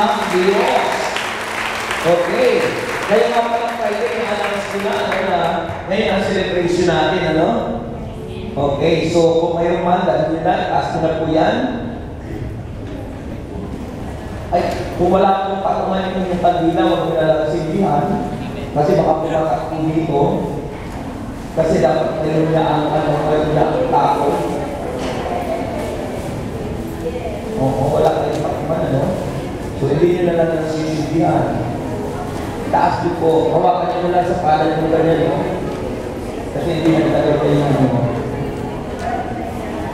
ng Diyos. Okay. Kaya nga pala Friday, announce ko na, ngayon ang celebration natin, ano? Okay, so kung mayroong man, dahil nyo na, taas ko na po yan. Ay, kung wala akong patungan yung kandila, huwag nyo na lang silbihan. Kasi baka pumatak po dito. Kasi dapat mayroon niya ang tako. Oo, wala kayong patungan, ano? So, hindi nyo na lang silbihan. Taas din po. Hawakan nyo lang sa pala nyo ganyan, no? Kasi hindi na talaga yung ano.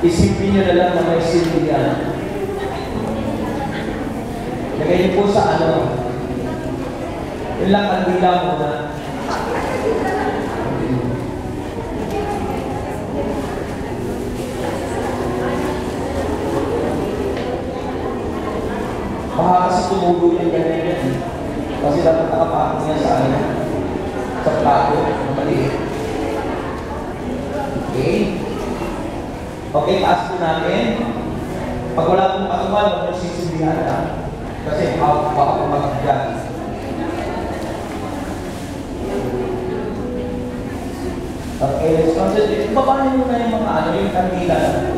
Isipin nyo na lang na may silbihan. Lagay niyo po sa ano. Yun lang kandila muna. Baka kasi tumulo yung ganyan yan. Kasi dapat nakapakot niya sa ano. Sa plato. Maliit. Okay? Okay, taas po natin. Pag wala pong patungan, huwag nyo sisilbihan na. Kasi baka pumagyan. Okay, let's concentrate. Ibabahin mo na yung mga ano, yung kandila na po.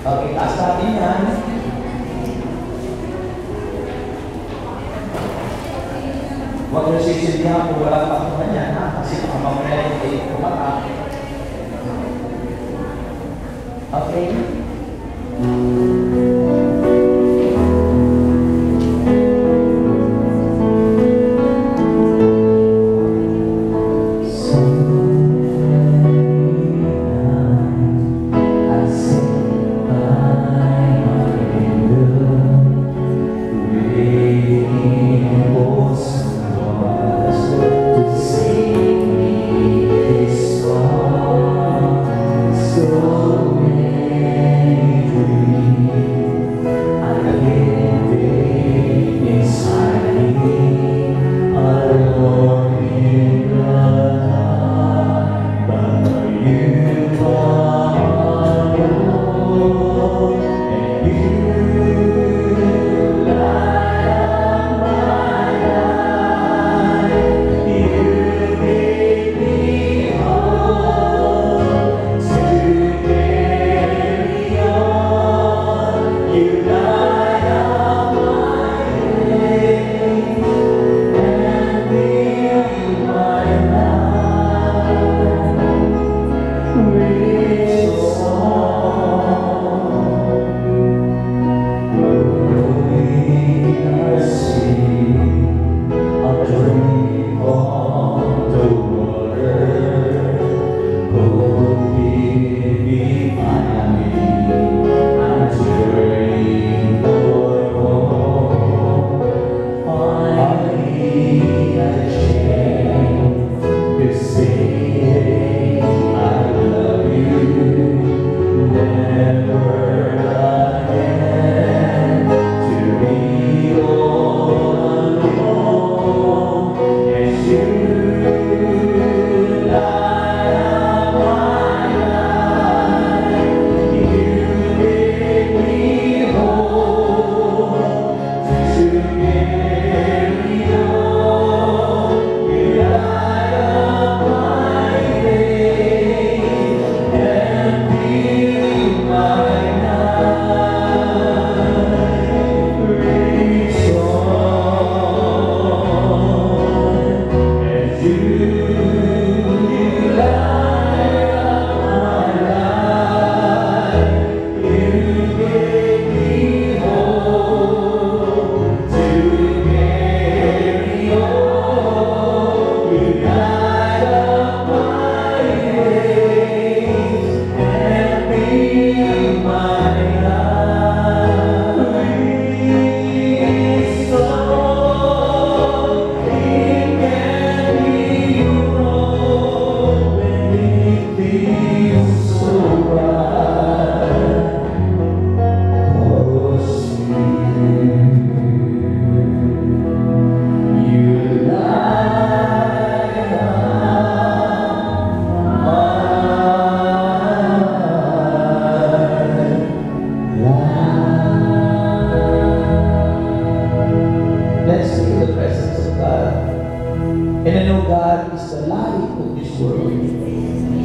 Okay, taas natin yan. Huwag nyo sisilbihan kung wala patungan yan, ha? Kasi baka mamaya yung kayo pumatak. Okay? Let's feel the presence of God. And I know God is the light of this world.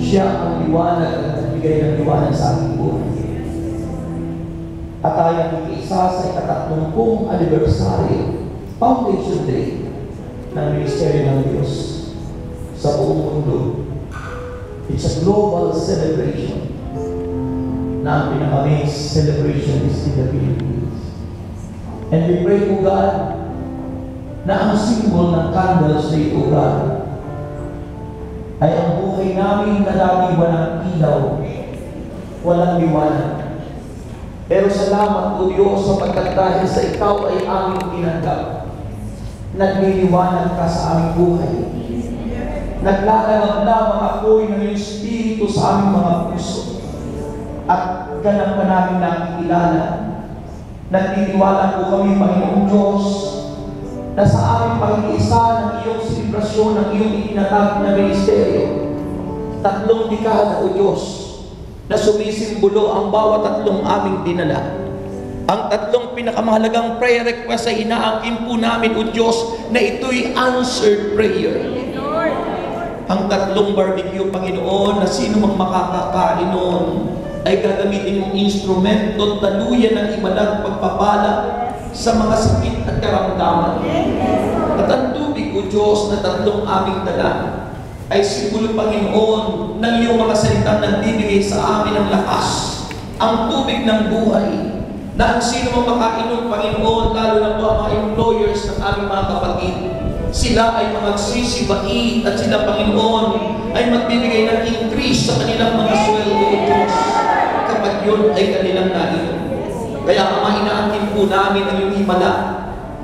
Siya ang liwanag at nagbigay ng liwanag sa ating buhay. At tayo ang iisa sa ika-30 anniversary, Foundation Day, ng Ministeryo ng Diyos sa buong mundo. It's a global celebration na ang pinaka-main celebration is in the Philippines. And we pray to God na ang symbol ng candles na ito, God, ay ang buhay namin na dati walang ilaw, walang liwanag. Pero salamat po Diyos sapagkat dahil sa Ikaw ay aming tinanggap. Nagliliwanag ka sa aming buhay. Naglalawag lamang ako'y ng iyong Espiritu sa aming mga puso. At ganap ka namin nakikilala. Nagtitiwala po kami, Panginoong Diyos, na sa aming pag-iisa ng iyong selebrasyon, ng iyong itinatag na ministeryo, 3 dekada, O Diyos, na sumisimbolo ang bawat 3 aming dinala. Ang 3 pinakamahalagang prayer request ay inaangkin po namin, O Diyos, na ito'y answered prayer. Ang 3 barbecue, Panginoon, na sino mang makakakain noon, ay gagamitin mong instrumento, daluyan ng ibalang pagpapala sa mga sakit at karamdaman. At ang tubig, O Diyos, na 3 aming dala, ay simbolo, Panginoon, ng iyong mga salitang nagbibigay sa amin ng lakas, ang tubig ng buhay, na ang sino mang makainom, Panginoon, lalo na po ang mga employers ng aming mga kapatid, sila ay magsisibait at sila, Panginoon, ay magbibigay ng increase sa kanilang mga sweldo, O Diyos, kapag yun ay kanilang nainom. Kaya Ama, inaangkin po namin ang iyong himala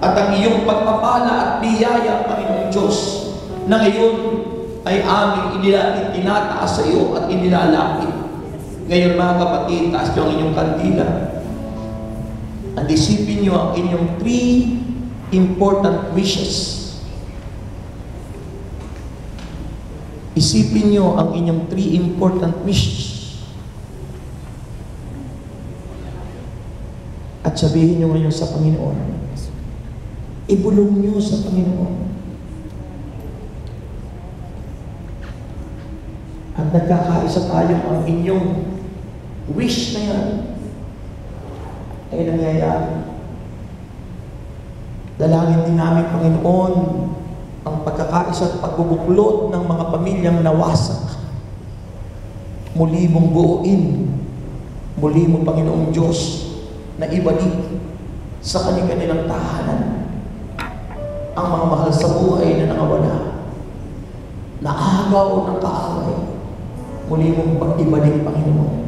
at ang iyong pagpapala at biyaya, Panginoong Diyos, na ngayon ay aming itinataas sa iyo at inilalapit. Ngayon, mga kapatid, taas niyo ang inyong kandila. At isipin niyo ang inyong 3 important wishes. Isipin niyo ang inyong 3 important wishes. At sabihin niyo ngayon sa Panginoon. Ibulong niyo sa Panginoon. At nagkakaisa tayo ang inyong wish na yan ay nangyayari. Dalangin din namin, Panginoon, ang pagkakaisa at pagbubuklod ng mga pamilyang nawasak. Muli mong buuin. Muli mo, Panginoong Diyos, na ibalik sa kanilang tahanan ang mga mahal sa buhay na nakawala, naagaw ng kaaway. Muli mong ibalik, Panginoon,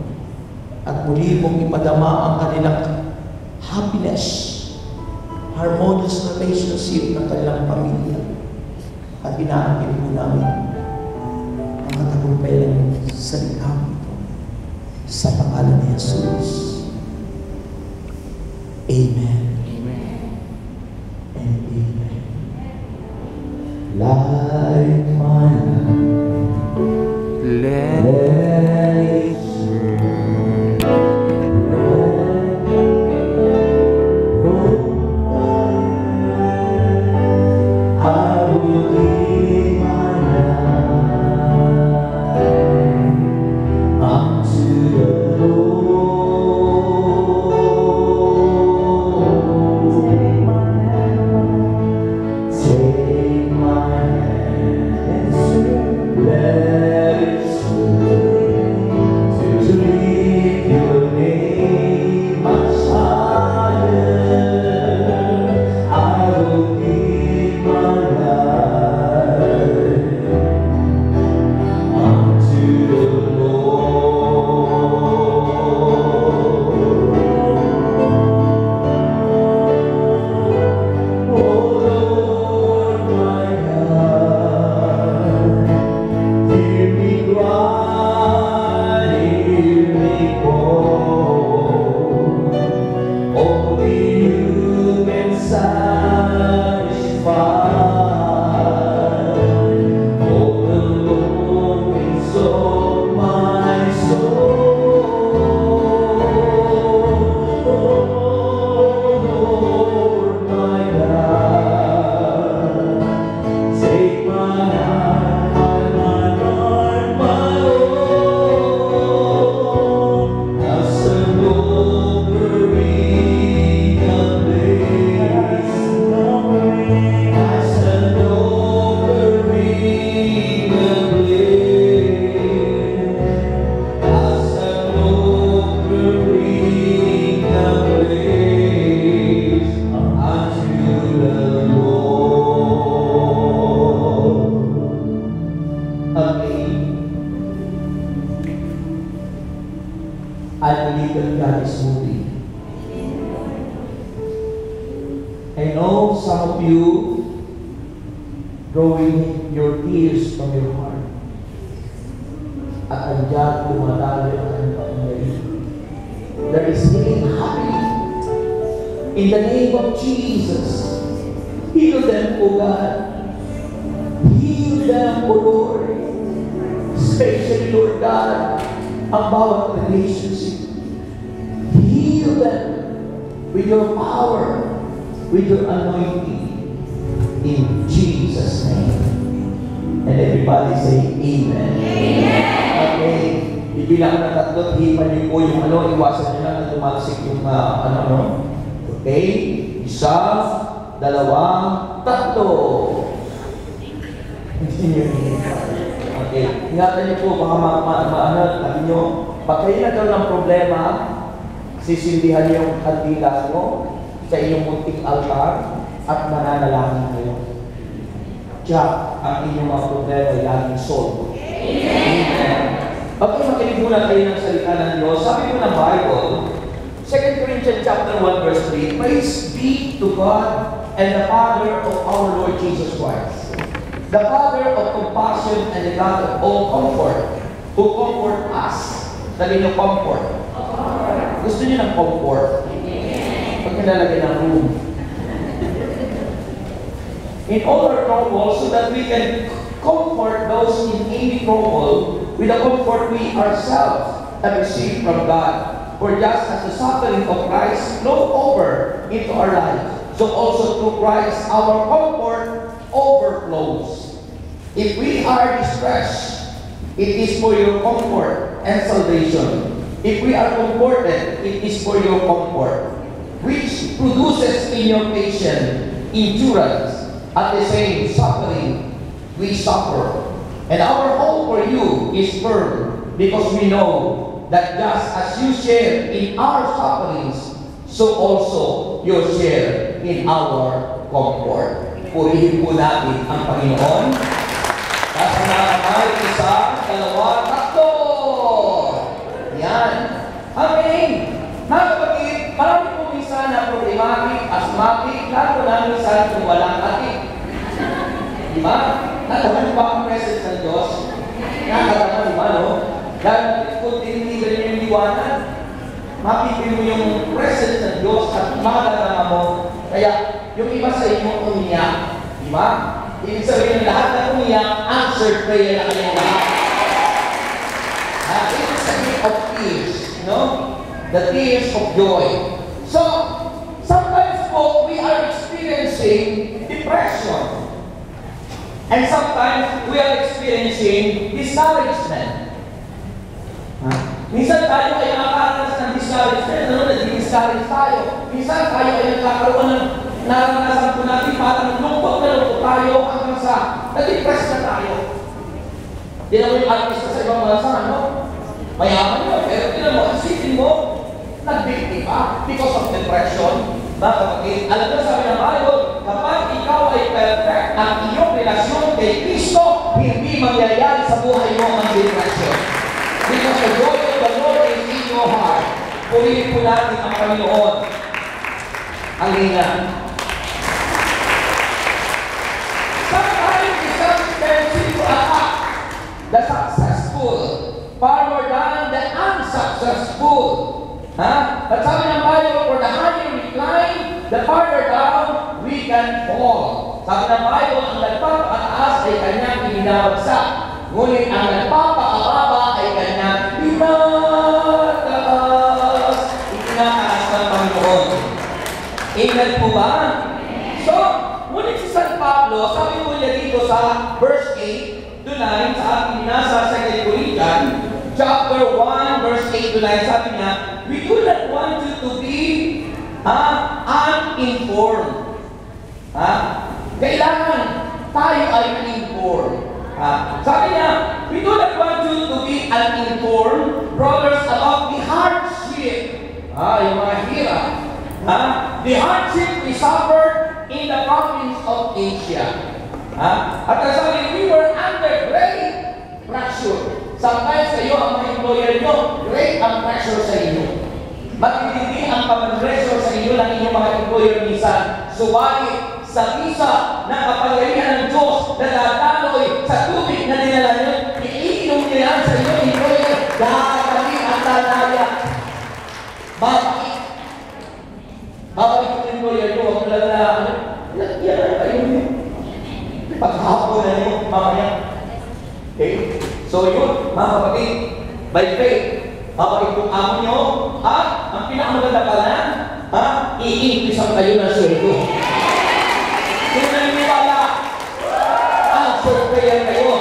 at muli mong ipadama ang kanilang happiness, harmonious relationship ng kanilang pamilya. At inaangkin po namin ang katagumpayan ng salita ito sa pangalan ni Jesus. Amen. Amen. And amen. Like manna, Let let it I will give my life unto the Lord. I know some of you drawing your tears from your heart. At andyan dumadalo ang kanyang pangyayari. There is healing happening. In the name of Jesus, heal them, O God. Heal them, O Lord. Especially, Lord God, ang bawat relationship. Heal them with your power, with your anointing. In Jesus' name. And everybody say, Amen. Amen. Okay. Ibilang na tatlo, hipan niyo po yung iwasan niyo lang na tumalsik yung Okay? Isa, dalawa, tatlo. Hindi niyo Okay. Ingatan niyo po, baka sabi niyo, pag kayo nagkaroon ng problema, sisindihan niyo yung kandila mo sa inyong munting altar at mananalangin kayo. Tiyak, ang inyong mga problema ay laging solve. Amen. Okay, makinig muna kayo ng salita ng Diyos. Sabi mo ng Bible, 2 Corinthians chapter 1 verse 3, Praise be to God and the Father of our Lord Jesus Christ, the Father of compassion and the God of all comfort, who comfort us. Dali niyo comfort. Gusto niyo ng comfort? Pag nilalagay ng room. In all our trouble, so that we can comfort those in any trouble with the comfort we ourselves have received from God. For just as the suffering of Christ flowed over into our lives, so also through Christ our comfort overflows. If we are distressed, it is for your comfort and salvation. If we are comforted, it is for your comfort, which produces in your patient endurance. At the same suffering we suffer. And our hope for you is firm, because we know that just as you share in our sufferings, so also you share in our comfort. Purihin po natin ang Panginoon. Nasa nakamay, isa, dalawa, tatlo. Yan. Amen. Mga kapatid, marami po minsan na problematic, asthmatic, lalo na minsan kung walang atik. Diba? Nalaman ba ang presence ng Diyos? Nakakatawa, diba, no? Dahil kung tinitigan niyo yung liwanag, mapipil mo yung presence ng Diyos at madarama mo. Kaya, yung iba sa inyo umiyak. Diba? Ibig sabihin ng lahat na umiyak, answered prayer na kanyang lahat. It is a gift of tears, no? The tears of joy. So, sometimes po, we are experiencing depression. And sometimes, we are experiencing discouragement. Minsan tayo ay nakakaranas ng discouragement. Nag-discourage tayo. Minsan tayo ay nagkakaroon ng naranasan po natin parang lungkot na lungkot tayo hanggang sa na-depress na tayo. Di naman yung artista sa ibang bansa, no? Mayaman mo, pero di naman, isipin mo, nag-victima because of depression. Bakit? Alam mo, sabi ng Bible, kapag ikaw ay perfect, ang iyong relasyon kay Kristo, hindi mangyayari sa buhay mo ang depression. Because the joy of the Lord is in your heart. Purihin po natin ang Panginoon. Halina. Sometimes it's expensive to attack the successful far more than the unsuccessful. But sabi ng Bible, for the higher we climb, the farther down we can fall. Sabi ng Bible, ang nagpapataas ay kanyang ininabagsak. Ngunit ang nagpapakababa ay kanyang pinataas. Itinataas ng Panginoon. Amen po ba? So, ngunit si San Pablo, sabi po niya dito sa verse 8 to 9, sa ating nasa 2 Corinthians, chapter 1, verse 8 to 9, sabi niya, we do not want you to be uninformed. Kailangan tayo ay uninformed. Sabi niya, we do not want you to be uninformed, brothers, about the hardship. Yung mga hirap. The hardship we suffered in the province of Asia. At sabi, we were under great pressure. Sometimes kayo ang mga employer nyo, great ang pressure sa inyo. Matitindi ang pag-pressure sa inyo ng inyong mga employer minsan. Subalit, sa isa ng kapangyarihan ng Diyos na dadaloy sa tubig na dinala niyo, iinom nila sa inyo, ito yung dadali ang talaya. Babalik. Babalik ko rin ko yan, huwag mo lang na, yan ang kayo niyo. Paghapon na niyo, mamaya. Okay? So yun, mga kapatid, by faith, babalik kong amo nyo, at ang pinakamaganda pala, i-increase ang kayo ng sweldo. Kung naniniwala, ang surveyor kayo.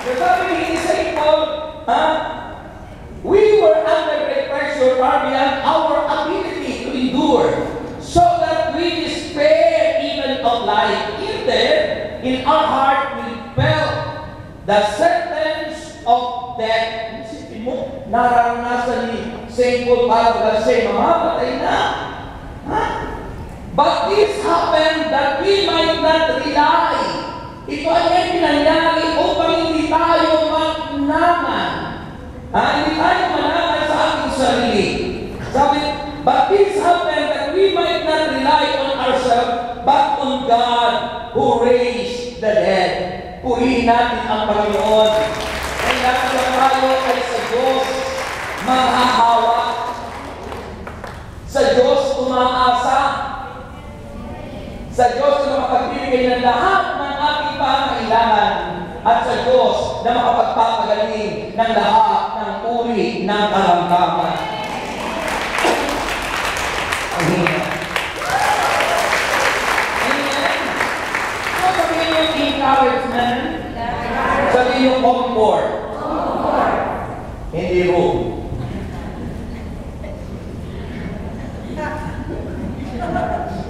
So sabi ni St. Paul, we were under great pressure far beyond our ability to endure, so that we despair even of life. Instead, in our heart, we felt the sentence of death. Isipin mo, nararanasan ni St. Paul para siya mamamatay na. But this happened that we might not rely. Ito ay pinangyari upang hindi tayo magnaman. Hindi tayo manaman sa ating sarili. Sabi, but this happened that we might not rely on ourselves, but on God who raised the dead. Purihin natin ang Panginoon. Kailangan na tayo ay sa Diyos mahahawa. Sa Diyos umaasa. Sa Diyos na makapagbibigay ng lahat ng ating pangailangan at sa Diyos na makapagpapagaling ng lahat ng uri ng karamdaman. Amen. Amen. So sabihin yung encouragement, sabihin yung comfort. Hindi room.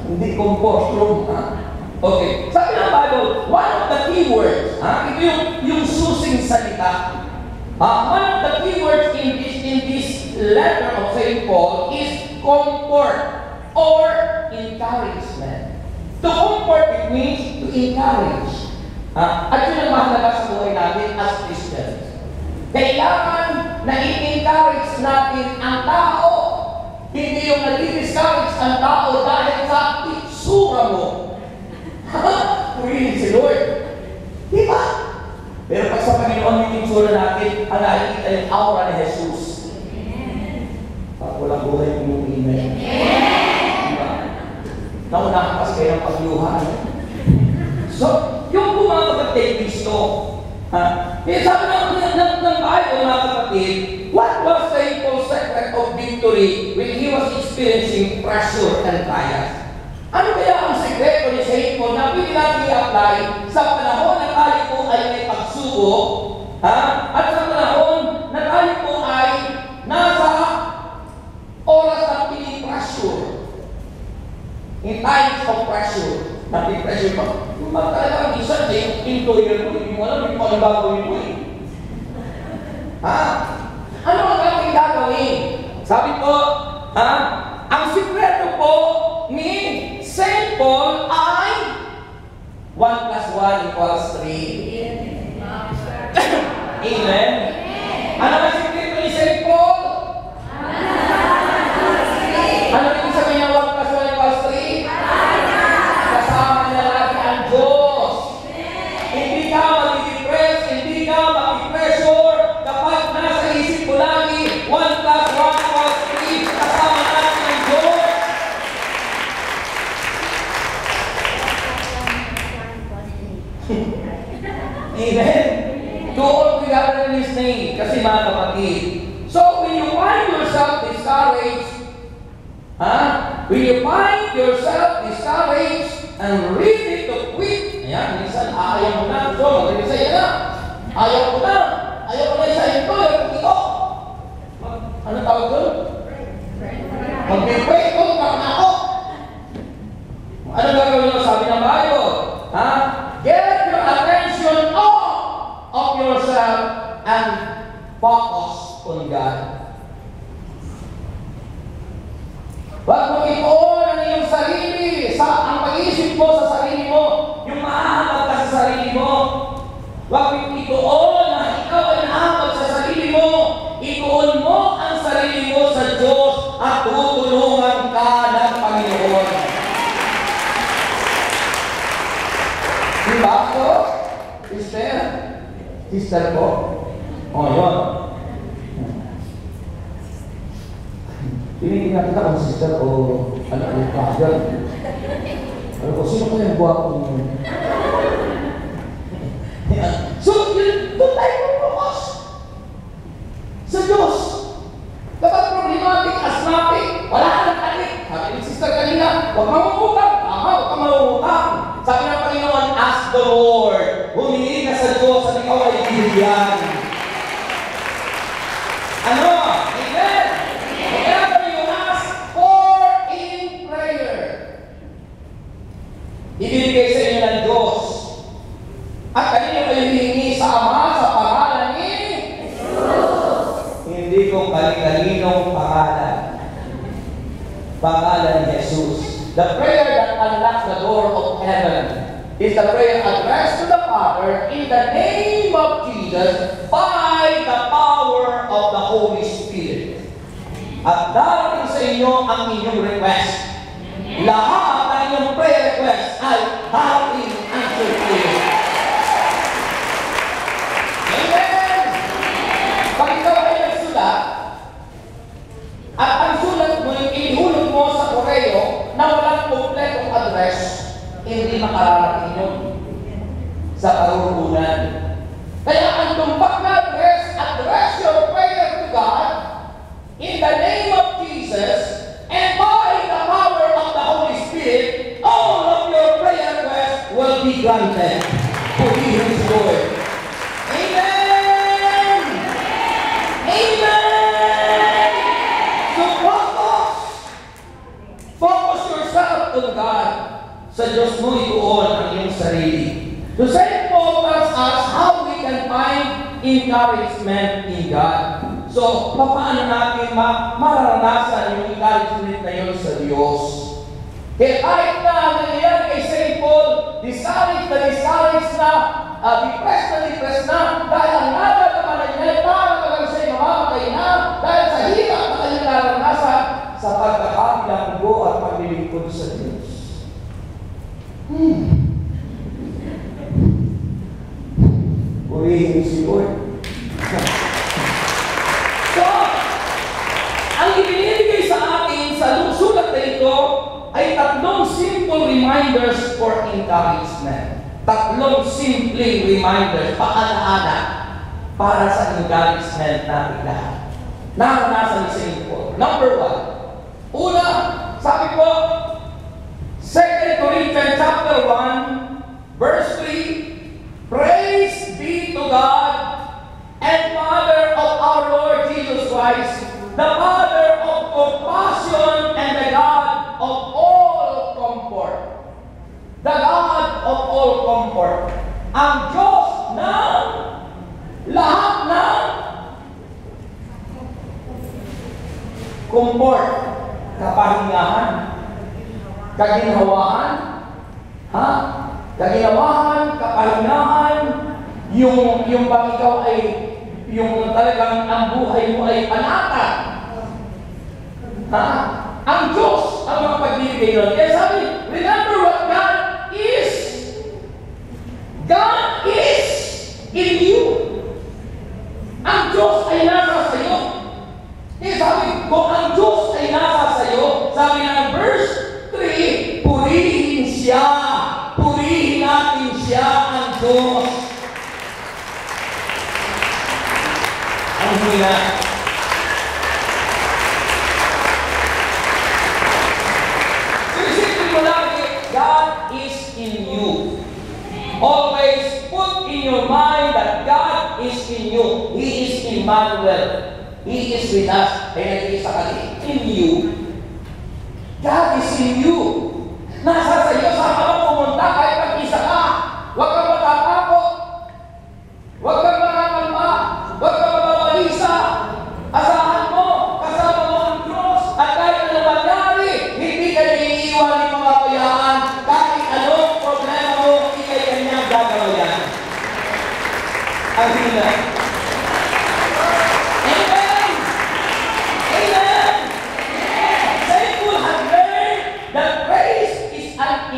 Hindi comfort room. Okay. Sabi ng Bible, one of the key words, ito yung susing salita. One of the key words in this letter of St. Paul is comfort or encouragement. To comfort, it means to encourage. At yun ang mahalaga sa buhay natin as Christians. Kailangan na i-encourage natin ang tao. Hindi yung nag-discourage ang tao dahil sa itsura mo. Purihin si Lord. Diba? Pero pag sa Panginoon yung itsura natin, ang nakikita yung aura ni Jesus. Pag walang buhay yung amen. Diba? Naunahan kasi kayo ng pagluhan. So, yung bumabagat kay Kristo, kaya sabi ng Bible, mga kapatid, what was St. Paul's secret of victory when he was experiencing pressure and trials? Ano kaya ang sekreto ni St. Paul na pwede natin i-apply sa panahon na tayo po ay may pagsubok, at sa panahon na tayo po ay nasa oras ng piling pressure? In times of pressure, natin pressure pa. Magtalaga ang isa, employer mo, hindi mo alam, hindi mo alam gagawin mo eh. Ano ang ating gagawin? Sabi po, ang sikreto po ni St. Paul ay 1 plus 1 equals 3. Amen? Ano ang sikreto ni St. Paul? Ano yung sabihin niya 1 plus 1 equals 3? Kasama niya lagi ang Diyos. Hindi ka mag-depress, hindi ka mag-pressure kapag nasa isip mo lagi 1 plus 1 equals 3. Kasama natin ang Diyos. Amen? To all we gather in His name. Kasi mga kapatid. So when you find yourself discouraged, when you find yourself discouraged and ready to quit, ayan, minsan ayaw mo na, so mag-resign na. Ayaw mo na sa ito, ito. Ano tawag doon? Mag-pray ko, na ako. Ano gagawin mo? Sabi ng Bible, get your attention off of yourself and focus on God. Huwag mo ituon ang iyong sarili ang pag-iisip mo sa sarili mo, yung mahahabag ka sa sarili mo. Huwag mo ituon na ikaw ay nahabag sa sarili mo. Ituon mo ang sarili mo sa Diyos at tutulungan ka ng Panginoon. Sister ko. O, yun. Tinitingnan kita kung sister o ano yung father. Ano ko, sino ko yung buwak ko yun? So, yun, doon tayo focus sa Diyos. Kapag problematic, asthmatic, wala ka ng adik. Sabi ni sister kanina, huwag mamumutang. Tama, huwag ka mamumutang. Sabi ng Panginoon, ask the Lord. Humingi ka sa Diyos at ikaw ay bibigyan. Ano? Amen? Kaya you ask for in prayer. Ibibigay sa inyo ng Diyos. At kanino kayo hihingi sa Ama sa pangalan ni Jesus? Hindi kung kalinong pangalan. Pangalan ni Jesus. The prayer that unlocks the door of heaven is the prayer addressed to the Father in the name of Jesus by the power of the Holy Spirit. At darating sa inyo ang inyong request. Lahat ng inyong prayer request ay darating ang prayer. Amen! Pag ikaw ay nagsulat, at ang sulat mo yung inihulog mo sa koreo na walang kompletong address, hindi makararating yun sa karurunan. Kaya ang tumpak na address your prayer to God in the name of Jesus and by the power of the Holy Spirit, all of your prayer requests will be granted to His Lord. Amen! Amen! So focus yourself to God. Sa Diyos mo ituon ang iyong sarili. To St. Paul tells us how we can find encouragement in God. So, paano natin mararanasan yung encouragement na yun sa Diyos? Kaya kahit na nangyayari kay St. Paul, discouraged na, depressed na, dahil ang nagkakamalan niya, parang talagang siya'y mamamatay na, dahil sa hirap na kanyang naranasan sa pagkakabilanggo at paglilingkod sa Diyos. Purihin si Lord. So, ang ibinibigay sa atin sa sulat na ito ay tatlong simple reminders for encouragement. Tatlong simple reminders, paalaala para sa encouragement natin lahat. Naranasan ni St. Paul. Number 1. Una, sabi ko, 2 Corinthians chapter 1, verse 3, praise be to God and Father of our Lord Jesus Christ, the Father of compassion and the God of all comfort. The God of all comfort. Ang Diyos ng lahat ng comfort, kapahingahan, kaginhawahan, kaginhawahan, kapahingahan, yung bang ikaw ay, yung talagang ang buhay mo ay panata. Ang Diyos ang mga pagbibigay nun. Kaya sabi, remember what God is. God is in you. Ang Diyos ay nasa sayo. Kaya sabi, kung ang Diyos ay nasa sayo, sabi ng verse 3, purihin siya. Purihin natin siya, ang Diyos. Ang hula. So isipin mo lagi, God is in you. Always put in your mind that God is in you. He is Emmanuel. He is with us. Kaya nag-iisa ka in you. God is in you. Nasa sa iyo, saan ka lang pumunta kahit mag-isa ka. Huwag kang matatakot. Huwag kang makakalma. Huwag kang mababalisa. Asahan mo, kasama mo ang Diyos. At kahit ano mangyari, hindi ka naiiwan ng mga kayaan. Kahit anong problema mo, hindi kayo kanyang gagawin. Ang hina.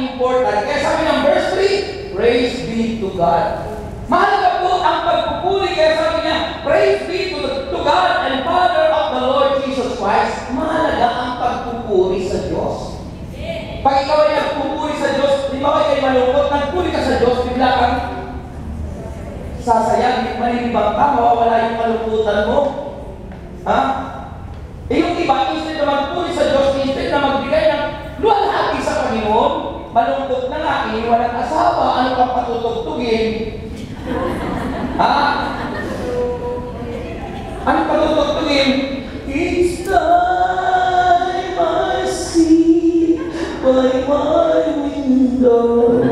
Important. Kaya sabi ng verse 3, praise be to God. Mahalaga po ang pagpupuri, kaya sabi niya, praise be to God and Father of the Lord Jesus Christ. Mahalaga ang pagpupuri sa Diyos. Pag ikaw ay nagpupuri sa Diyos, di ba kayo malungkot, nagpuri ka sa Diyos, bigla kang sasayang, malilibang ka, mawawala yung malungkutan mo. Ha? Eh yung iba, instead na magpuri sa Diyos, instead na magbigay ng luwalhati sa Panginoon, malungkot na nga, iniwalang asawa, ano kang patutugtugin? Ha? Ano patutugtugin? It's time I see by my window,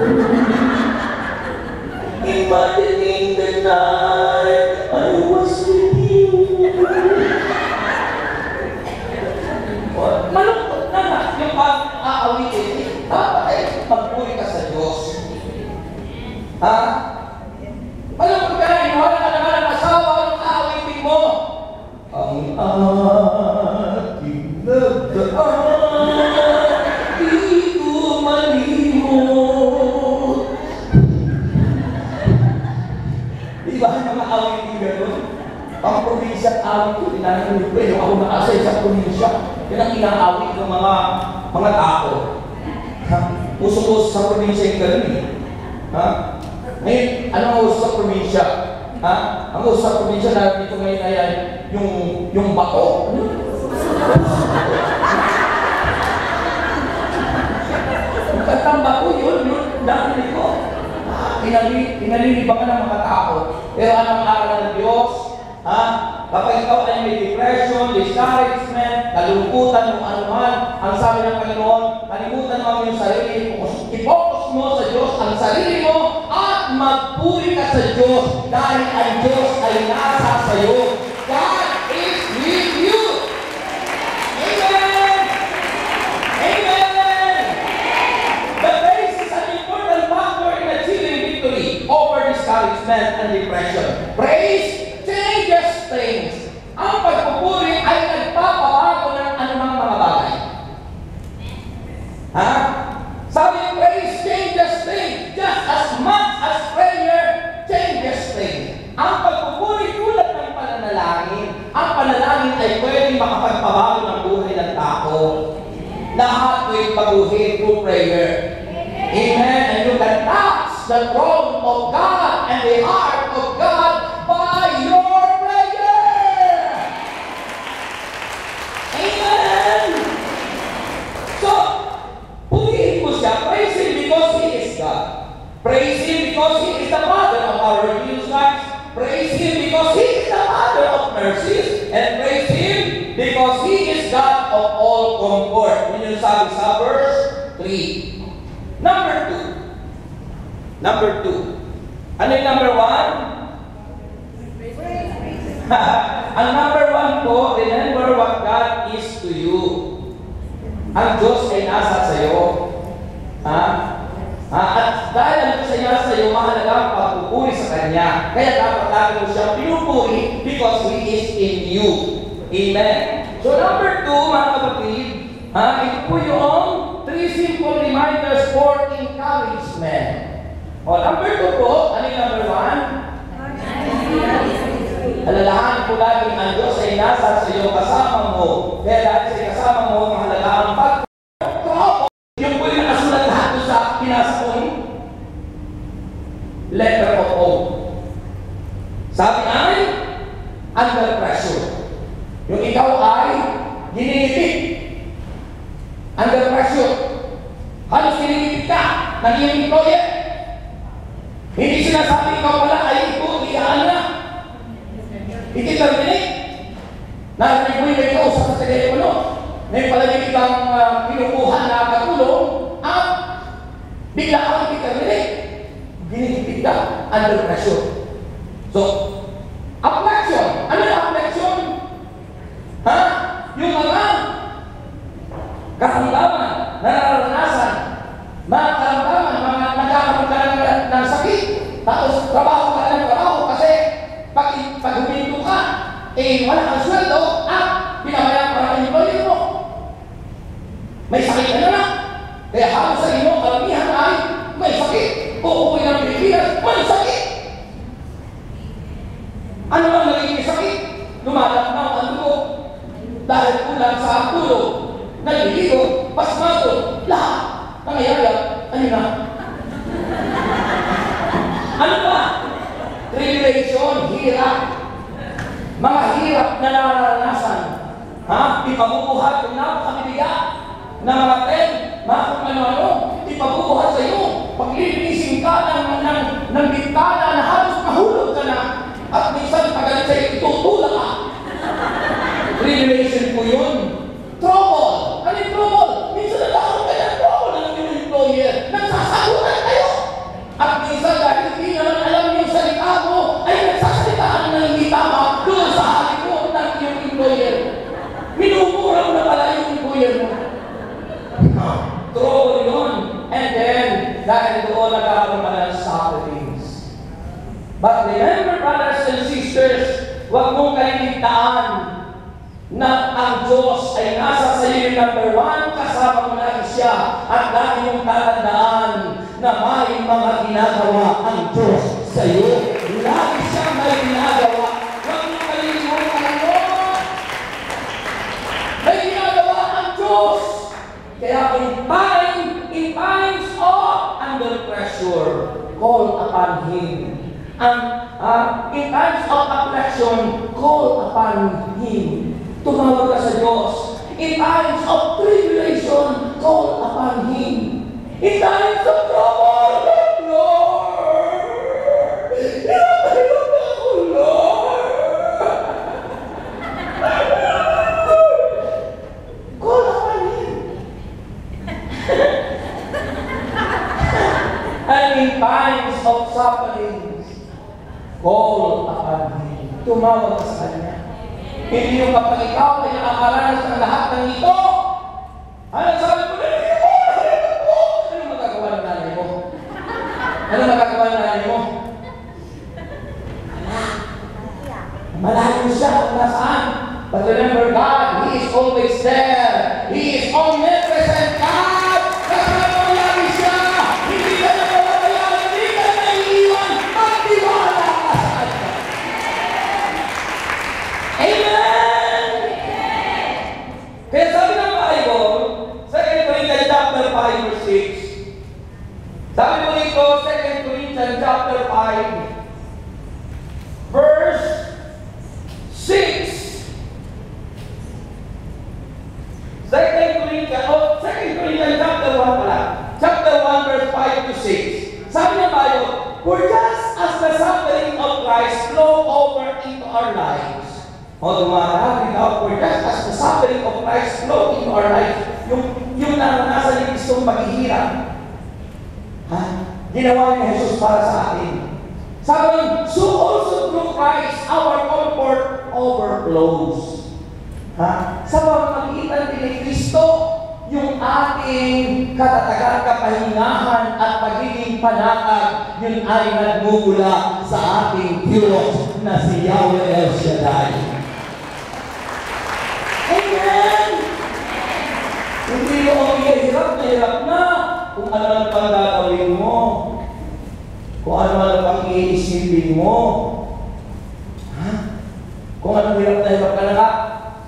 imagining the night I was with you. Malungkot na nga yung pag-aawitin. Dapat ay magpuri ka sa Diyos. Ha? Malungkot ka na, inuwala ka naman ang asawa, anong aawitin mo? Ang ating nagdaan, di ko malimot. Di ba ang mga awitin gano'n? Ang probinsya awit ko, tinanong ko, yung ako naasay sa probinsya, yan ang inaawit ng mga tao. Uso-uso sa probinsya yung gano'n eh. Ha? Ngayon, ano ang uso sa probinsya? Ha? Ang uso sa probinsya na dito ngayon ay yung bato. Ano? Yung katang bato, yun, dahil ko. Pinalilibangan ng mga tao. Pero anong aral ng Diyos? Ha? Kapag ikaw ay may depression, discouragement, kalungkutan mo anuman, ang sabi ng Panginoon, kalimutan mo ang iyong sarili, i-focus mo sa Diyos ang sarili mo, at magpuri ka sa Diyos dahil ang Diyos ay nasa sa iyo. God is with you. Amen! Amen! The praise is an important factor in achieving victory over discouragement and depression. Praise changes things. Ang pagpupuri ay nagpapabago ng anumang mga bagay. Ha? Sabi yung praise changes things just as much as prayer changes things. Ang pagpupuri tulad ng pananalangin. Ang panalangin ay pwedeng makapagpabago ng buhay ng tao. Lahat ay baguhin through prayer. Amen. And you can touch the throne of God and the heart of God by your prayer. Amen. So, purihin mo siya. Praise Him because He is God. Praise Him because He is the Father of our Lord Jesus Christ. Praise Him because He is the Father of mercies. And praise Him because He is God of all comfort. Yun yung sabi sa verse 3. Number 2. Ano yung number 1? Ang number 1 po, remember what God is to you. Ang Diyos ay nasa sa iyo. At dahil ang Diyos ay nasa sa iyo, mahalaga ang pagpupuri sa Kanya. Kaya dapat lagi mo siyang pinupuri because He is in you. Amen. So number 2, mga kapatid, ito po yung 3 simple reminders for encouragement. Number 2 po, ano yung number 1? Alalahanin po lagi ang Diyos ay nasa sa iyo kasama mo. Kaya dahil sa kasama mo, mahalaga ang pag-drop. Yung po yung nakasulat lahat sa pinasa kong letter of hope. Sabi ay, under pressure. Yung ikaw ay ginigipit. Under pressure. Halos ginigipit ka. Naging employer. Hindi sinasabi ikaw pala ay iyaan na. I-terminate. Narinig mo yung may kausap sa telepono. May palagay ibang pinukuhan na katulong at bigla kang i-terminate. Ginigipit ka under pressure. So, affliction. Ano yung affliction? Ha? Yung mga karamdaman na nararanasan, mga karamdaman, mga nagkakaroon ka ng sakit, tapos trabaho ka ng trabaho kasi pag huminto ka, wala kang sweldo at pinabayaan para ng employer mo. May sakit ka na lang. Kaya halos sa inyo, karamihan ay may sakit. Uuwi ng Pilipinas, may sakit. naliligo, pasmado, lahat, nangyayaya, ano na? Ano ba? Tribulation, hirap. Mga hirap na nararanasan. Ipabubuhat yung napakabibigat na mga pen, mga kung ano-ano, ipabubuhat sa iyo. Paglilinising ka ng bintana na halos mahulog ka na. At minsan pagalit sa iyo, itutulak ka. Tribulation po yun. Trouble. Ano yung trouble? Minsan nagkakaroon ka ng trouble ng yung employer. Nagsasagutan kayo. At minsan dahil hindi naman alam yung salita mo, ay nagsasalitaan na hindi tama doon sa halik mo ng yung employer. Minumura mo na pala yung employer mo. Trouble yun. And then, dahil doon nagkakaroon ka ng sufferings. But remember, brothers and sisters, huwag mong kaliligtaan na ang Diyos ay nasa sa iyo number 1, kasama mo lagi siya, at lagi mong tatandaan na may mga ginagawa ang Diyos sa iyo. Lagi siya may ginagawa. Huwag mong kalilimutan yun. May ginagawa ang Diyos. Kaya in times of under pressure, call upon Him. In times of affliction, call upon Him. Tumawag ka sa Diyos. In times of tribulation, call upon Him. In times of trouble, Lord! Hinahayag na ako, Lord! Call upon Him. And in times of sufferings, call upon Him. Tumawag ka sa Kanya. Hindi yung kapag ikaw ay nakakaranas ng lahat ng ito. Ano sabi mo na ito? Ano magagawa ng nanay mo? Ano magagawa ng nanay mo? Malayo siya kung nasaan. But remember God, He is always there. He is omnipresent God. Kasama mo lagi siya. Hindi ka na mawawalan. Hindi ka na naiiwan. Magtiwala ka sa Kanya. Amen! Kaya sabi ng Bible, 2 Corinthians chapter 5 verse 6. Sabi mo dito, 2 Corinthians chapter 5 verse 6. 2 Corinthians chapter 1 pala. Chapter 1 verse 5 to 6. Sabi ng Bible, for just as the suffering of Christ flow over into our lives, dumarami na, for just as the suffering of Christ flow into our lives, yung naranasan ng Kristong paghihirap, ginawa ni Jesus para sa atin. Sabi, so also through Christ, our comfort overflows. Sa pamamagitan din ni Kristo, yung ating katatagan, kapahingahan at pagiging panatag, yun ay nagmumula sa ating Diyos na si Yahweh El Shaddai. Amen! Hindi mo hirap na kung ano ang pang gagawin mo, kung ano ang pang iisipin mo. Kung ano hirap ka na nga,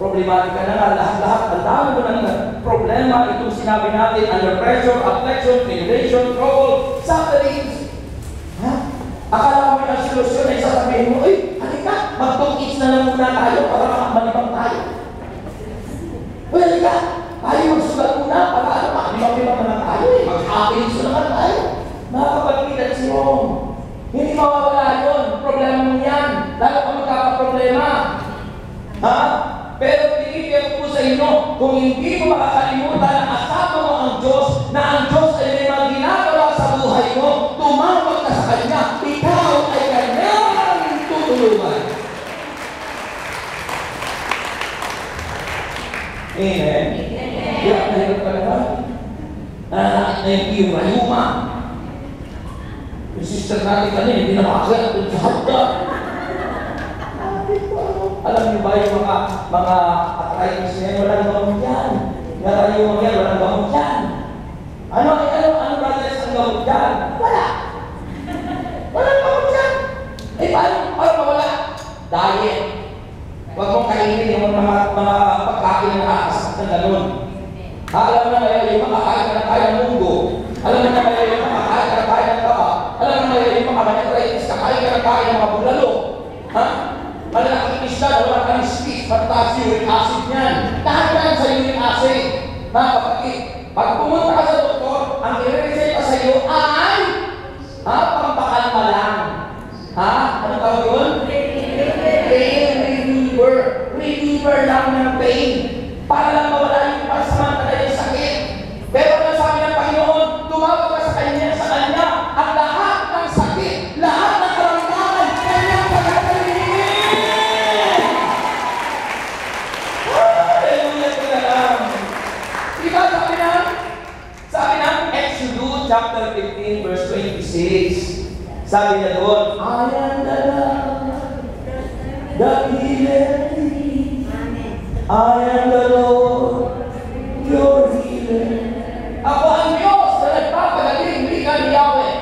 problematika na nga, lahat-lahat, ang dami mo ng problema, itong sinabi natin, under pressure, affliction, tribulation, trouble, sufferings. Akala mo yung solusyon ay sasabihin mo, halika, mag-talk-its na lang muna tayo para makamalibang tayo. Halika, tayo magsulat muna para makalibang na tayo mag-happiness na naman tayo. Makakapagpilat si Rome. Hindi mawawala yun, problema mo yan, lalo ka magkakaproblema. Pero pinigyan ko sa inyo, kung hindi mo makakalimutan na kasama mo ang Diyos, na ang Diyos ay may mga ginagawa sa buhay mo, tumawag ka sa Kanya, ikaw ay Kanyang tutulungan. Amen? Hirap na hirap ka naman. Nananakit na yung iyong rayuma. Yung sister natin kanina, hindi na makakaya kung sa hagda. Alam niyo ba yung mga arthritis na yan, walang gamot yan. Yung yan, walang gamot yan. Ano brothers ang gamot yan? Wala. Walang gamot yan. Paano mawala? Diet. Huwag mong kainin yung mga pagkain na nakakasakit na gano'n. Alam mo na kaya yung makakain ka na kaya ng munggo. Alam mo na kaya yung makakain ka na kaya ng taba. Alam mo na kaya yung makakain ka na kaya ng mga bulalo. Ha? Malalaking isda, wala kang stick, mataas uric acid niyan. Lahat yan sa uric acid. Mga kapatid, pag pumunta ka sa doktor, ang i-reseta sa iyo ay pampakalma lang. Ha? Ano tawag yun? Pain reliever. Reliever lang ng pain. Para lang mawala yung pansamantala yung sakit. Pero ang sabi ng Panginoon, tumawag ka sa Kanya, ang lahat ng sakit, lahat ng karamdaman, Kanyang pagkakalihin. Hallelujah ko na lang. Diba sabi ng Exodus chapter 15 verse 26. Sabi niya doon, I am the Lord, the healer. I am the Lord, your healer. Ako ang Diyos na nagpapagaling, hindi ka ni Yahweh.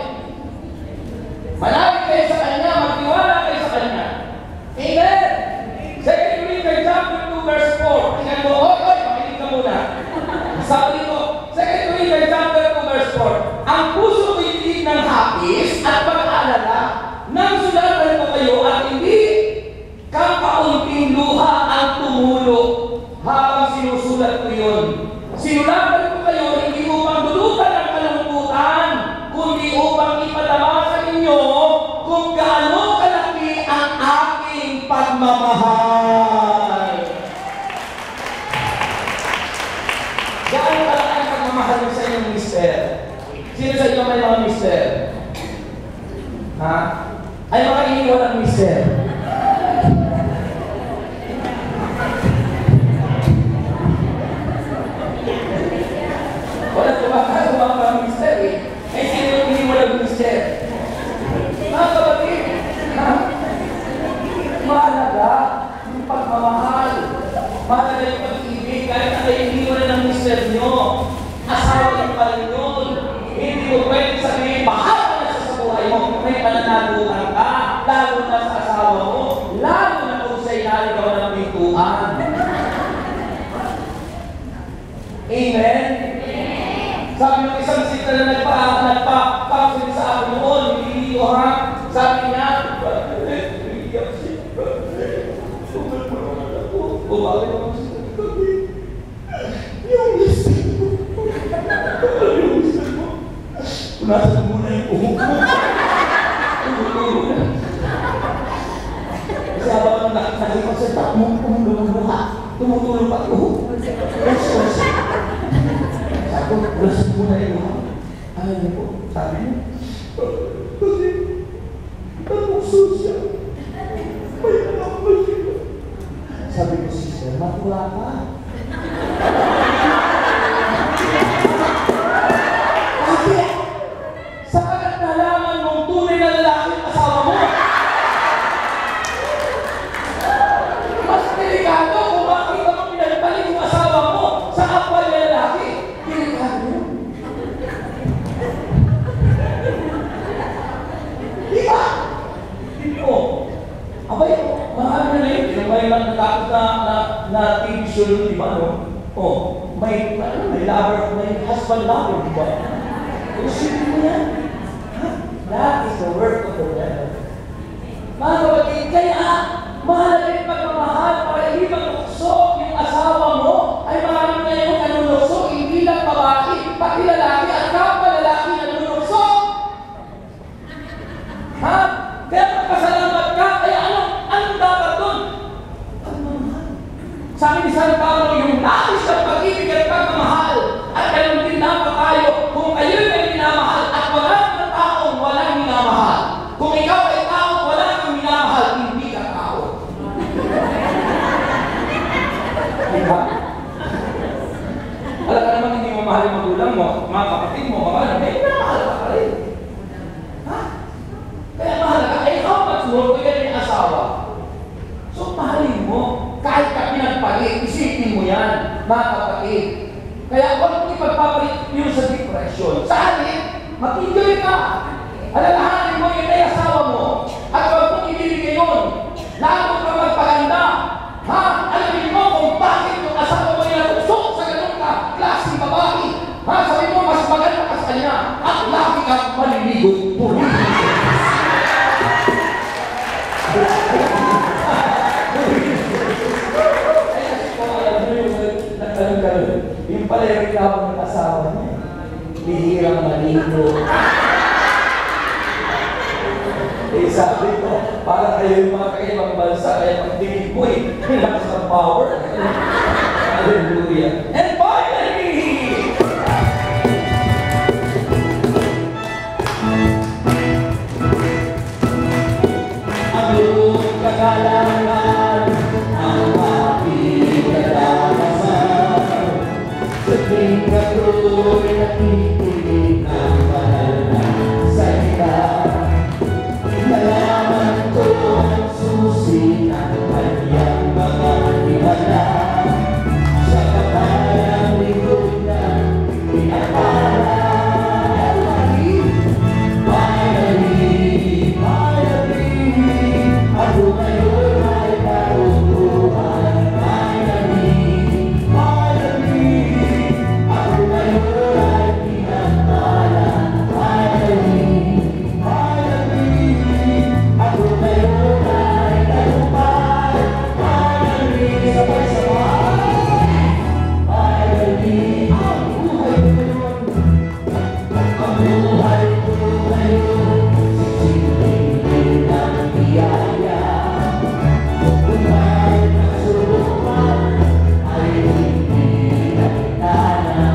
Malapit kayo sa Kanya, magtiwala kayo sa Kanya. Amen? 2 Corinthians chapter 2 verse 4. Tingnan mo, makinig ka muna. Sabi ko, 2 Corinthians chapter 2 verse 4. Ang puso ko itig ng hapis at pag-aalala nang sulatan ko kayo at hindi kaunting luha ang tumulo habang sinusulat ko yun. Sinulatan ko kayo hindi upang dulutan ang kalungkutan, kundi upang ipadama sa inyo kung gaano kalaki ang aking pagmamahal. Gaano kalaki ang pagmamahal sa inyong mister? Sino sa inyo may mga mister? Ha? Ay mga iniwan ang mister. Wala kumakain mga mister eh. Eh sino yung hindi walang mister? Mga kapatid, mahalaga yung pagmamahal. Mahalaga yung pag-ibig. Kahit na kayo hindi wala ng mister nyo. Asawa yung pa rin yun. Hindi mo pwede sabihin, bahala na sa buhay mo. May pananagutan ka. Lalo na sa asawa mo. Lalo na kung sa'y naligaw ng pintuan. Amen? Sabi ng isang sita na nagpa-counseling sa akin noon, hindi ko ha, sabi niya, bumalik ako sa kami. Yung lister mo. Yung lister mo. Punasan mo na yung uhok mo. Tumutulog na. Kasi habang nakikonsenta, tumutulog pa yung uhok. Ako, ulas mo na yung uhok. Ayaw niyo po, sabi niyo. Kasi, ang puso siya. May anak ba siya? Sabi ko, sister, matula ka. Kasi, saan nalaman mong tunay na lalaki ang asawa mo? Mas delikado kung makita mo pinagpalit yung asawa mo sa kapwa na lalaki. Delikado yun. Diba? Diba? Abay, mahal na yun. May natakot na TV show yun, diba, no? Oh, may lover, may husband lover, diba? Isipin mo yan. That is the work of the devil. Mga kapatid, kaya mahalaga yung pagmamahal para hindi magtukso yung asawa mo ay maraming na yung nanunukso, hindi lang babae, pati lalaki at kapwa lalaki nanunukso. Ha? Kaya magpasalamat ka, kaya anong dapat doon? Pagmamahal. Sabi ni San Pablo, yung nais ng pag-ibig at pagmamahal at ganun din dapat tayo kung kayo ay minamahal at wala ng taong walang minamahal. Kung ikaw ay taong wala kang minamahal, hindi ka tao. Diba? Alam ka naman hindi mo mahal yung magulang mo, mga kapatid mo, mga may minamahal ka pa rin. Ha? Kaya mahalaga, ay how much more kung yan yung asawa? So mahalin mo, kahit ka pinagpalit, isipin mo yan, mga kapatid. Kaya huwag mong ipagpapalit yun sa depression. Sa halip, mag-enjoy ka. Alalahanin mo yun ay asawa mo. At huwag mong ibibigay yun. Lalo ka magpaganda. Ha? Alamin mo kung bakit yung asawa mo yung natusok sa ganun ka klaseng at lagi kang maliligot puri. Yung pala yung reklamo ng asawa niya. Bihirang maligo. Eh sabi ko, para kayo yung mga kaibang bansa, kaya pagtingin mo lakas ng power. Hallelujah. And finally, ang loob kagalangan, ang aking kadalasan, sa tuwing ako'y nakikinig ng mahal na salita. Nalaman ko ang susi ng kanyang mga himala, sa katayang likod na pinapala. Finally, ako ngayon ay karutuhan. Finally, ako ngayon ay pinapala. Finally, ako ngayon ay tagumpay. Finally, sabay-sabay. Finally, ang buhay ko ngayon. Ang buhay ko ngayon, sisilipin ng biyaya. Kung may nagsubukan, ay hindi nakitana.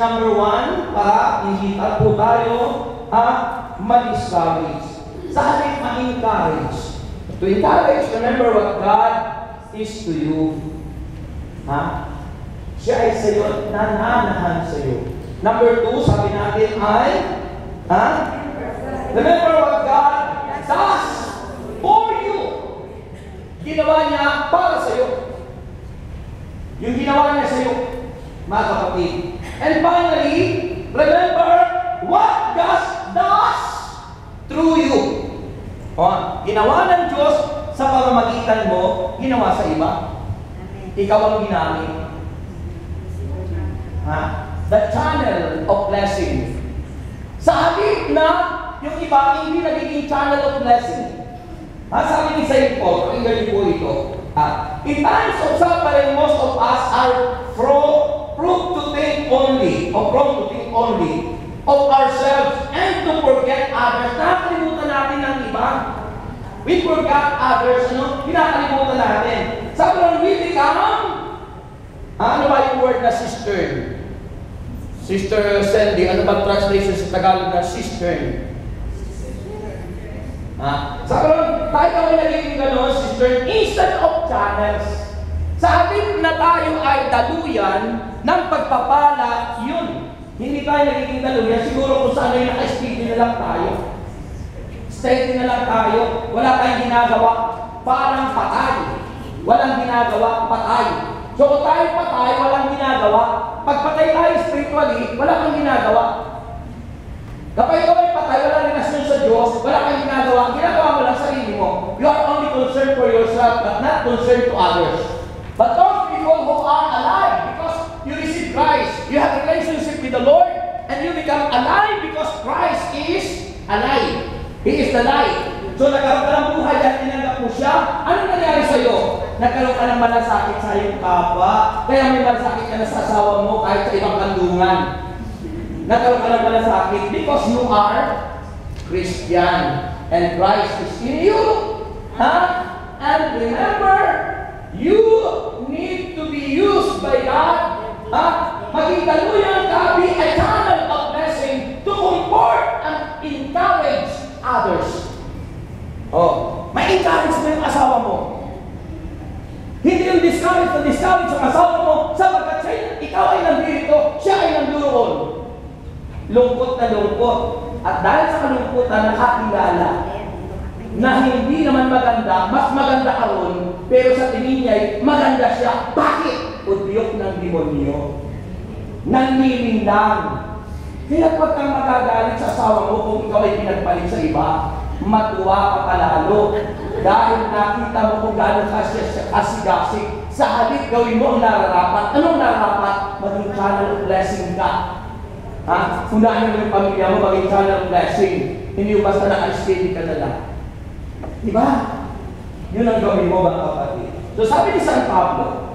Number one, para hindi po tayo ma-discourage. Sa halip ma-encourage. To encourage, remember what God is to you. Siya ay sa'yo at nananahan sa'yo. Number two, sabi natin ay, remember what God does for you. Ginawa niya para sa'yo. Yung ginawa niya sa'yo, mga kapatid. And finally, remember what God does through you. Ginawa ng Diyos sa pamamagitan mo, ginawa sa iba. Ikaw ang ginamit. The channel of blessing. Sa halip na yung iba hindi nagiging channel of blessing. Sabi ni Saint Paul, pakinggan niyo po ito. In times of suffering, most of us are prone to think only of ourselves and to forget others. Nakakalimutan natin ng iba. We forgot others, kinakalimutan natin. Sabi nun, we become, ano ba yung word na cistern? Sister Sandy, ano ba translation sa Tagalog na cistern? Sabi nun, tayo kami nagiging gano'n, cistern, instead of channels. Sa halip na tayo ay daluyan ng pagpapala, yun. Hindi tayo nagiging daluyan. Siguro kung saan ay naka-steady na lang tayo. Steady na lang tayo. Wala tayong ginagawa. Parang patay. Walang ginagawa, patay. So kung tayo patay, walang ginagawa. Pag patay tayo spiritually, wala kang ginagawa. Kapag ikaw ay patay, walang relasyon sa Diyos, wala kang ginagawa. Ginagawa mo lang sarili mo. You are only concerned for yourself, but not concerned to others. But those people who are alive because you receive Christ, you have a relationship with the Lord, and you become alive because Christ is alive. He is the light. So nagkaroon ka ng buhay dahil tinanggap mo siya. Ano nangyari sa'yo? Nagkaroon ka ng malasakit sa iyong kapwa. Kaya may malasakit ka na sa asawa mo kahit sa ibang kandungan. Nagkaroon ka ng malasakit because you are Christian, and Christ is in you. And remember, you need to be used by God. Maging kaluyang ka, be a channel of blessing to comfort and encourage others. Ma-encourage mo yung asawa mo. Hindi yung discourage ang asawa mo sapagkat ikaw ay nandito, siya ay nandoon. Lungkot na lungkot. At dahil sa kalungkutan, nakakilala na hindi naman maganda, mas maganda ka ron, pero sa tingin niya, maganda siya. Bakit? Udyok ng demonyo. Nanliling lang. Kaya pag kang magagalit sa asawa mo kung ikaw ay pinagpalit sa iba, matuwa ka palalo. Dahil nakita mo kung gaano kasigasig. Sa halip, gawin mo ang nararapat. Anong nararapat? Maging channel of blessing ka. Unahin mo yung pamilya mo, maging channel of blessing. Hindi yung basta naka-steady ka na lang. Diba? Yun ang gawin mo, mga kapatid. So sabi ni San Pablo,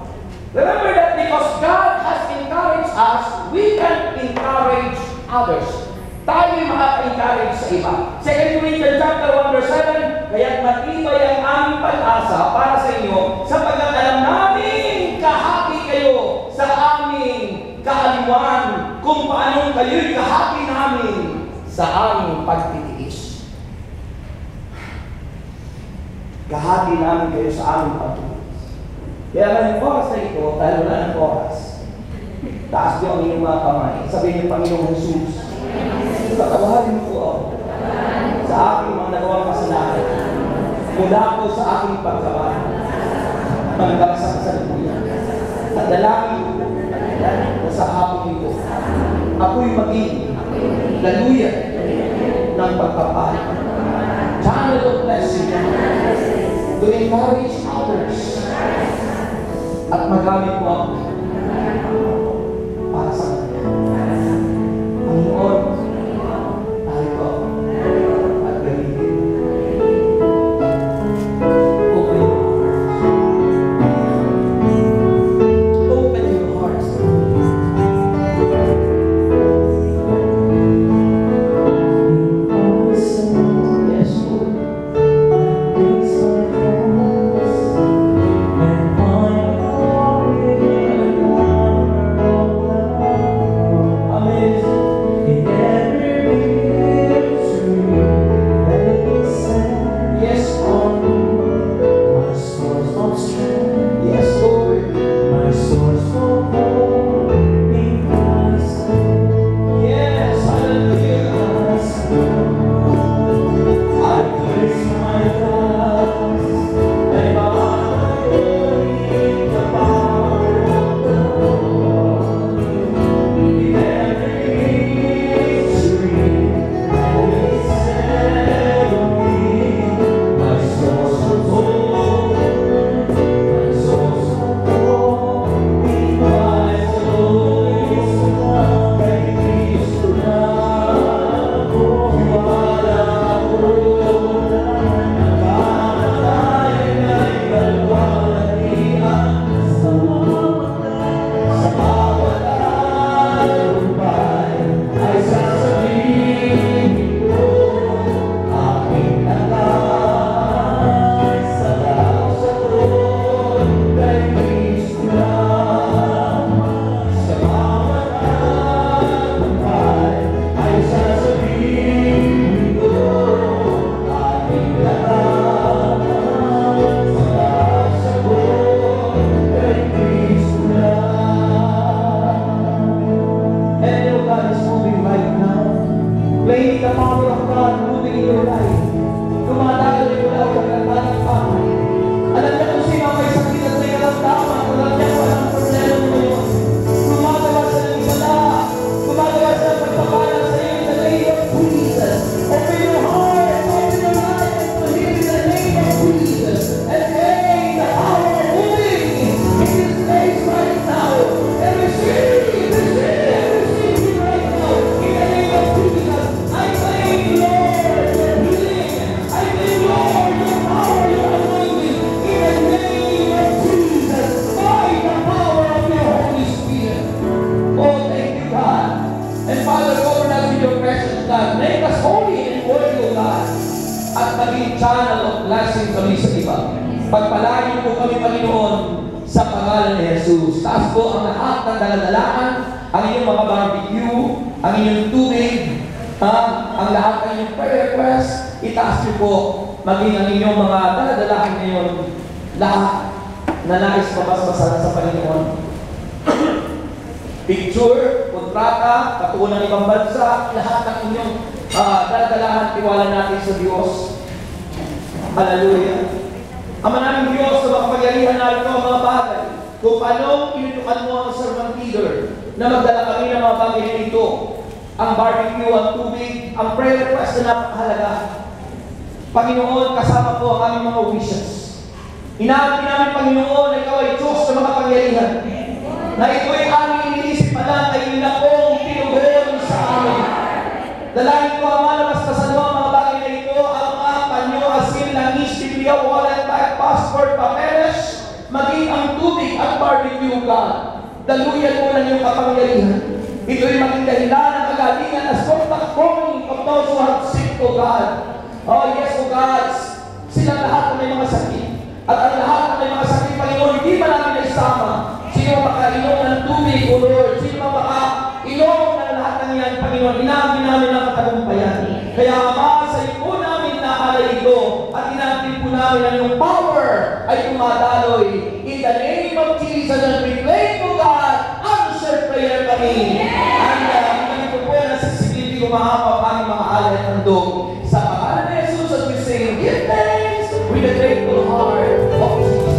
remember that because God has encouraged us, we can encourage others. Tayo yung makaka-encourage sa iba. 2 Corinthians chapter 1 verse 7, kaya't matibay ang aming pag-asa para sa inyo, sapagkat alam namin kahati kayo sa aming kaaliwan, kung paanong kayo'y kahati namin sa aming pagtitiis. Kahati namin kayo sa aming pagtitiis. Kaya ngayong oras na ito, dahil wala ng oras, taas niyo ang inyong mga kamay. Sabihin niyo, Panginoong Jesus, patawarin mo ako sa aking mga nagawang kasalanan. Mula ko sa aking pagkawan, magbagsak sa lubuyan. At dalangin ko na sa hapong ito, ako'y maging laluyan ng pagpapal. Channel of blessing to encourage others. At magamit mo ako para sa kanya. Panginoon, narito ako at gamitin. Open your hearts. Yes, Lord. at maging channel of blessing kami sa iba. Pagpalain po kami, Panginoon, sa pangalan ni Jesus. Taas po ang lahat ng daladalaan, ang inyong mga barbecue, ang inyong tubig, ang lahat ng inyong prayer request, itaas niyo po, maging ang inyong mga daladalaan ngayon, lahat na nais mapaspasan sa Panginoon. Picture, kontrata, katuunan ng ibang bansa, lahat ng inyong daladalahan, tiwala natin sa Diyos. Hallelujah. Ang manaming Diyos na makapagyarihan natin ang mga bagay. Kung paano inutukan mo ang servant leader na magdala kami ng mga bagay nito, ang barbecue, ang tubig, ang prayer request na napakahalaga. Panginoon, kasama po ang aming mga wishes. Inaamin namin, Panginoon, na ikaw ay Diyos na makapagyarihan. Na ito'y aming iniisip pa lang ay yun na pong tinugon sa amin. Dalangin ko, Ama, na mas kasano ang mga bagay na ito, ang mga panyo, asin, langis, Biblia, wallet, bag, passport, papeles, maging ang tubig at barbecue, God. Daluyan mo lang yung kapangyarihan. Ito'y maging dahilan ng kagalingan as contact forming of those who have sick, O God. Oh yes, O God, silang lahat na may mga sakit. At ang lahat na may mga sakit, Panginoon, hindi ba namin naisama? Sino makainom ng tubig, O Lord? Sino makainom ng lahat ng yan, Panginoon? Inamin namin ang katagumpayan. Kaya, Ama, sa iyo po namin naalay ito at inamin po namin ang iyong power ay tumadaloy. In the name of Jesus, and we pray to God, answer prayer kami. And ganito po na sisibility kumahapap ang mga alay at handog. Sa pangalan ni Jesus, as we sing, give thanks with a grateful heart of Jesus.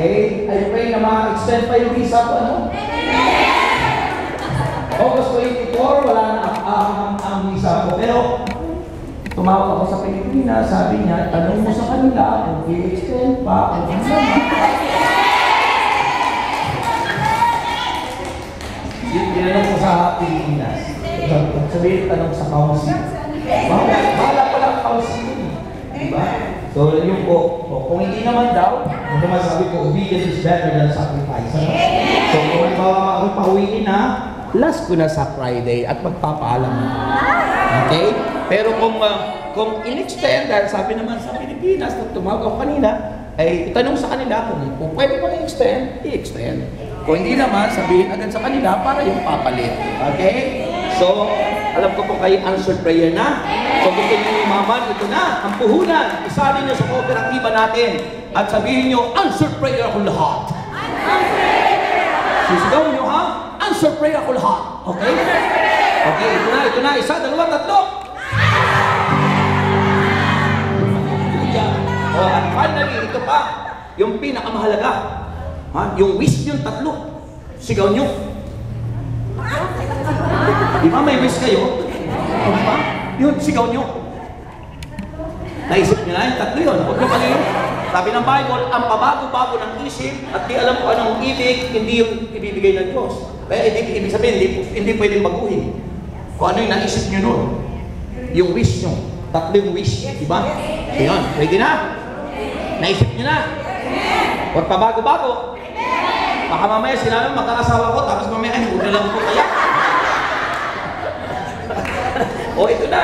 Okay? I pray na ma-extend pa yung visa ko, ano? August 24, wala na ang visa ko. Pero, tumawag ako sa Pilipinas, sabi niya, tanong mo sa kanila kung i-extend pa, kung ano naman. Tinanong ko sa Pilipinas. Sabihin, tanong sa council. Bahala pala ang council. Diba? So, yun po. Kung hindi naman daw, ano naman sabi ko, obedience is better than sacrifice. Ano? So, kung ako pauwiin na, last ko na sa Friday at magpapaalam na. Okay? Pero kung in-extend, dahil sabi naman sa Pilipinas, nung tumawag ako kanina, ay itanong sa kanila kung pwede ko i-extend, i-extend. Kung hindi naman, sabihin agad sa kanila para yung papalit. Okay? So, alam ko po kayo answered prayer na. So, gusto niyo umaman, ito na, ang puhunan. Isali niyo sa kooperatiba natin. At sabihin niyo, answered prayer ako lahat. Sisigaw niyo, ha? Answered prayer ako lahat. Okay? Okay, ito na. Isa, dalawa, tatlo. Oh, at finally, ito pa. Yung pinakamahalaga. Ha? Yung wish niyo, tatlo. Sigaw niyo. Di ba may wish kayo? Di ba? Yun, sigaw nyo. Naisip nyo na yung tatlo yun. Huwag nyo kanino. Sabi ng Bible, ang pabago-bago ng isip at di alam kung anong ibig, hindi yung ibibigay ng Diyos. Kaya ibig sabihin, hindi pwedeng baguhin. Kung ano yung naisip nyo nun. Yung wish nyo. Tatlong wish. Diba? Ayan. Pwede na? Naisip nyo na? Huwag pabago-bago. Baka mamaya sila magkakasawa ko, tapos mamaya, ay, huwag na lang po kaya. O, ito na.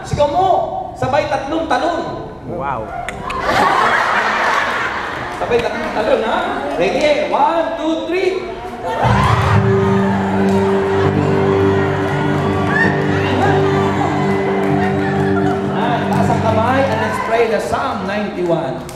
Sigaw mo. Sabay tatlong talon. Wow. Sabay tatlong talon, ha? Ready? 1, 2, 3. Taas ang kamay and let's pray the Psalm 91.